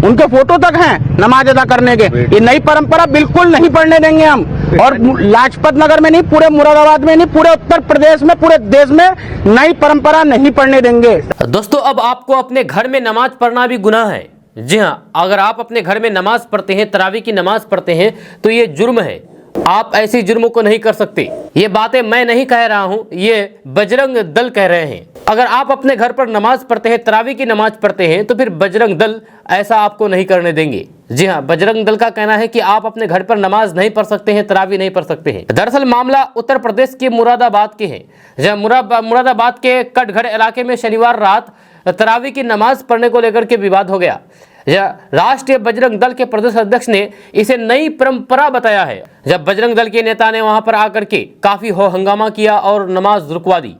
उनके फोटो तक हैं नमाज अदा करने के। ये नई परंपरा बिल्कुल नहीं पढ़ने देंगे हम। और लाजपत नगर में नहीं, पूरे मुरादाबाद में नहीं, पूरे उत्तर प्रदेश में, पूरे देश में नई परंपरा नहीं पढ़ने देंगे। दोस्तों, अब आपको अपने घर में नमाज पढ़ना भी गुनाह है। जी हाँ, अगर आप अपने घर में नमाज पढ़ते हैं, तरावी की नमाज पढ़ते हैं, तो ये जुर्म है। आप ऐसी जुर्मों को नहीं कर सकते। ये बातें मैं नहीं कह रहा हूं, ये बजरंग दल कह रहे हैं। अगर आप अपने घर पर नमाज पढ़ते हैं, तरावी की नमाज पढ़ते हैं, तो फिर बजरंग दल ऐसा आपको नहीं करने देंगे। जी हाँ, बजरंग दल का कहना है कि आप अपने घर पर नमाज नहीं पढ़ सकते हैं, तरावी नहीं पढ़ सकते हैं। दरअसल मामला उत्तर प्रदेश के मुरादाबाद के है, जहाँ मुरादाबाद के कटघर इलाके में शनिवार रात तरावी की नमाज पढ़ने को लेकर के विवाद हो गया। राष्ट्रीय बजरंग दल के प्रदेश अध्यक्ष ने इसे नई परंपरा बताया है। जब बजरंग दल के नेता ने वहां पर आकर के काफी हो हंगामा किया और नमाज रुकवा दी।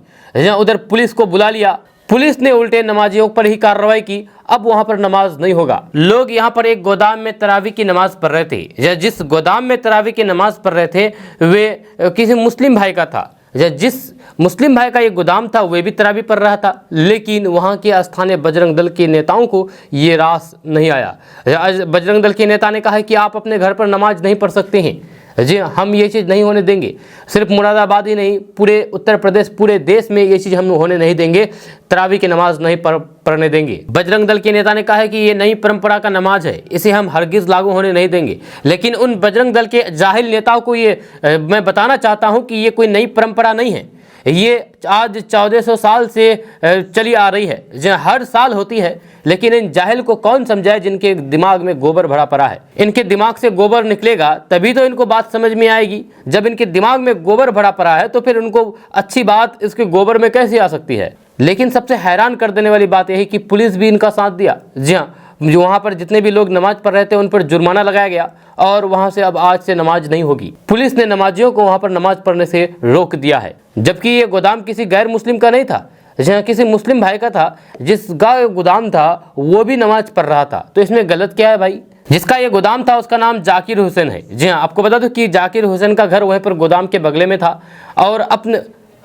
उधर पुलिस को बुला लिया, पुलिस ने उल्टे नमाजियों पर ही कार्रवाई की। अब वहां पर नमाज नहीं होगा। लोग यहां पर एक गोदाम में तरावी की नमाज पढ़ रहे थे। जिस गोदाम में तरावी की नमाज पढ़ रहे थे वे किसी मुस्लिम भाई का था। जिस मुस्लिम भाई का ये गोदाम था वे भी तरावी पढ़ रहा था, लेकिन वहाँ के स्थानीय बजरंग दल के नेताओं को ये रास नहीं आया। बजरंग दल के नेता ने कहा कि आप अपने घर पर नमाज नहीं पढ़ सकते हैं। जी, हम ये चीज़ नहीं होने देंगे। सिर्फ मुरादाबाद ही नहीं, पूरे उत्तर प्रदेश, पूरे देश में ये चीज़ हम होने नहीं देंगे। तरावी की नमाज नहीं पढ़ने देंगे। बजरंग दल के नेता ने कहा है कि ये नई परंपरा का नमाज है, इसे हम हरगिज लागू होने नहीं देंगे। लेकिन उन बजरंग दल के जाहिल नेताओं को ये मैं बताना चाहता हूँ कि ये कोई नई परंपरा नहीं है। ये आज 1400 साल से चली आ रही है, जो हर साल होती है। लेकिन इन जाहिल को कौन समझाए जिनके दिमाग में गोबर भरा पड़ा है। इनके दिमाग से गोबर निकलेगा तभी तो इनको बात समझ में आएगी। जब इनके दिमाग में गोबर भरा पड़ा है तो फिर उनको अच्छी बात इसके गोबर में कैसे आ सकती है। लेकिन सबसे हैरान कर देने वाली बात यह है कि पुलिस भी इनका साथ दिया। जी हाँ, जो वहाँ पर जितने भी लोग नमाज पढ़ रहे थे उन पर जुर्माना लगाया गया और वहाँ से अब आज से नमाज नहीं होगी। पुलिस ने नमाजियों को वहाँ पर नमाज पढ़ने से रोक दिया है। जबकि ये गोदाम किसी गैर मुस्लिम का नहीं था, जहाँ किसी मुस्लिम भाई का था। जिसका गोदाम था वो भी नमाज पढ़ रहा था, तो इसमें गलत क्या है भाई। जिसका ये गोदाम था उसका नाम जाकिर हुसैन है। जी हाँ, आपको बता दूं कि जाकिर हुसैन का घर वहीं पर गोदाम के बगले में था और अपने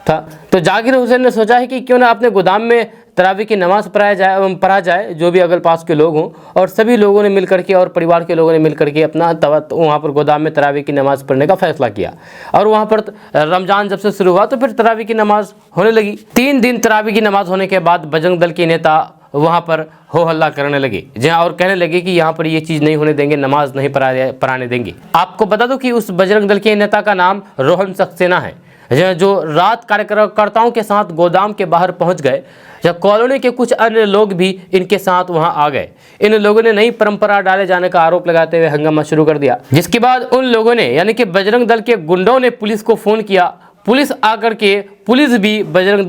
था। तो जाकिर हुसैन ने सोचा है कि क्यों ना अपने गोदाम में तरावी की नमाज पढ़ा जाए, जो भी अगल पास के लोग हों। और सभी लोगों ने मिलकर के और परिवार के लोगों ने मिलकर के अपना वहाँ पर गोदाम में तरावी की नमाज पढ़ने का फैसला किया। और वहाँ पर रमज़ान जब से शुरू हुआ तो फिर तरावी की नमाज होने लगी। 3 दिन तरावी की नमाज होने के बाद बजरंग दल के नेता वहाँ पर हो हल्ला करने लगे, जहाँ और कहने लगे कि यहाँ पर ये चीज़ नहीं होने देंगे, नमाज नहीं पढ़ाने देंगे। आपको बता दो कि उस बजरंग दल के नेता का नाम रोहन सक्सेना है, जो रात कार्यकर्ताओं के साथ गोदाम के बाहर पहुंच गए। जब कॉलोनी के कुछ अन्य लोग भी इनके साथ वहां आ गए। इन लोगों ने नई परंपरा डाले जाने का आरोप लगाते हुए हंगामा शुरू कर दिया, जिसके बाद उन लोगों ने यानी कि बजरंग दल के गुंडों ने पुलिस को फोन किया। पुलिस आकर के पुलिस भी बजरंग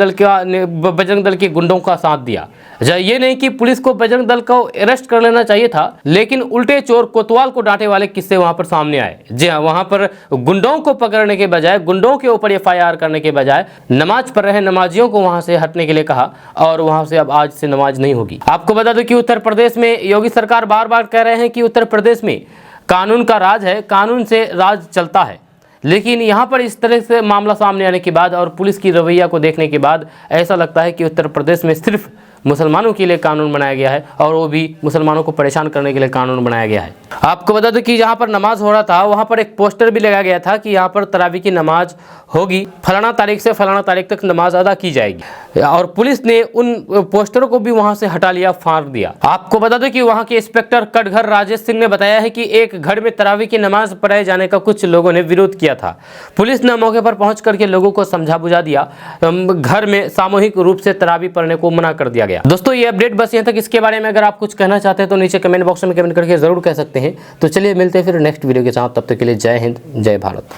दल के गुंडों का साथ दिया। ये नहीं कि पुलिस को बजरंग दल को अरेस्ट कर लेना चाहिए था, लेकिन उल्टे चोर कोतवाल को डांटे वाले किस्से वहां पर सामने आए। जी हाँ, वहां पर गुंडों को पकड़ने के बजाय, गुंडों के ऊपर FIR करने के बजाय नमाज पढ़ रहे नमाजियों को वहां से हटने के लिए कहा और वहां से अब आज से नमाज नहीं होगी। आपको बता दो कि उत्तर प्रदेश में योगी सरकार बार बार कह रहे हैं कि उत्तर प्रदेश में कानून का राज है, कानून से राज चलता है। लेकिन यहाँ पर इस तरह से मामला सामने आने के बाद और पुलिस की रवैया को देखने के बाद ऐसा लगता है कि उत्तर प्रदेश में सिर्फ मुसलमानों के लिए कानून बनाया गया है और वो भी मुसलमानों को परेशान करने के लिए कानून बनाया गया है। आपको बता दो कि जहाँ पर नमाज हो रहा था वहाँ पर एक पोस्टर भी लगाया गया था कि यहाँ पर तरावी की नमाज होगी, फलाना तारीख से फलाना तारीख तक नमाज अदा की जाएगी। और पुलिस ने उन पोस्टरों को भी वहाँ से हटा लिया, फाड़ दिया। आपको बता दो कि वहाँ के इंस्पेक्टर कटघर राजेश सिंह ने बताया है कि एक घर में तरावी की नमाज पढ़ाए जाने का कुछ लोगों ने विरोध किया था। पुलिस ने मौके पर पहुँच करके लोगों को समझा बुझा दिया, घर में सामूहिक रूप से तरावी पढ़ने को मना कर दिया गया। दोस्तों, ये अपडेट बस यहाँ तक। इसके बारे में अगर आप कुछ कहना चाहते हैं तो नीचे कमेंट बॉक्स में कमेंट करके जरूर कह सकते हैं। तो चलिए मिलते हैं फिर नेक्स्ट वीडियो के साथ, तब तक के लिए जय हिंद, जय भारत।